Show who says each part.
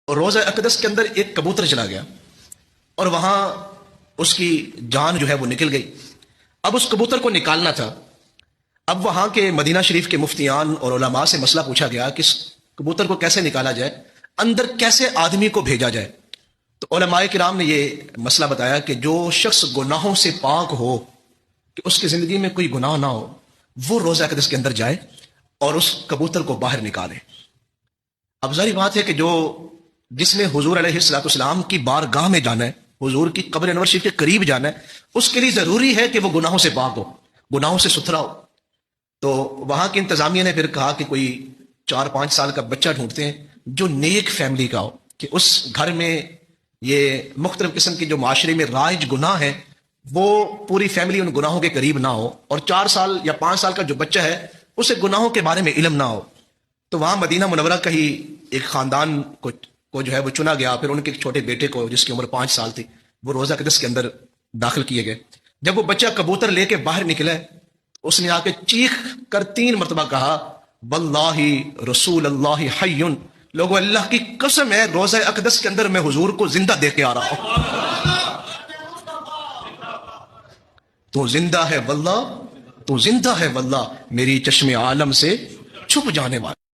Speaker 1: اور روزہ اقدس کے اندر ایک کبوتر چلا گیا اور وہاں اس کی جان جو ہے وہ نکل گئی. اب اس کبوتر کو نکالنا تھا. اب وہاں کے مدینہ شریف کے مفتیان اور علماء سے مسئلہ پوچھا گیا کہ اس کبوتر کو کیسے نکالا جائے, اندر کیسے آدمی کو بھیجا جائے. تو علماء کرام نے یہ مسئلہ بتایا کہ جو شخص گناہوں سے پاک ہو, کہ اس کی زندگی میں کوئی گناہ نہ ہو, وہ روزہ اقدس کے اندر جائے اور اس کبوتر کو باہر نکالے. اب ظاہری بات ہے کہ جس نے حضور علیہ السلام کی بارگاہ میں جانا ہے, حضور کی قبر انور شریف کے قریب جانا ہے, اس کے لیے ضروری ہے کہ وہ گناہوں سے پاک ہو, گناہوں سے ستھرا ہو. تو وہاں کی انتظامیہ نے پھر کہا کہ کوئی 4-5 سال کا بچہ ڈھونڈتے ہیں جو نیک فیملی کا ہو, کہ اس گھر میں یہ مختلف قسم کے جو معاشرے میں رائج گناہ ہیں وہ پوری فیملی ان گناہوں کے قریب نہ ہو, اور 4 سال یا 5 سال کا جو بچہ ہے اسے گناہوں کے بارے میں علم نہ ہو. تو وہاں مدینہ منورہ کا ہی ایک خاندان کو جو ہے وہ چنا گیا. پھر ان کے ایک چھوٹے بیٹے کو جس کی عمر 5 سال تھی وہ روزہ اقدس کے اندر داخل کیے گئے. جب وہ بچہ کبوتر لے کے باہر نکلا, اس نے آ کے چیخ کر 3 مرتبہ کہا, واللہ رسول اللہ حی, لوگوں اللہ کی قسم ہے روزہ اقدس کے اندر میں حضور کو زندہ دیکھ کے آ رہا ہوں. تو زندہ ہے واللہ, تو زندہ ہے واللہ, میری چشم عالم سے چھپ جانے والا.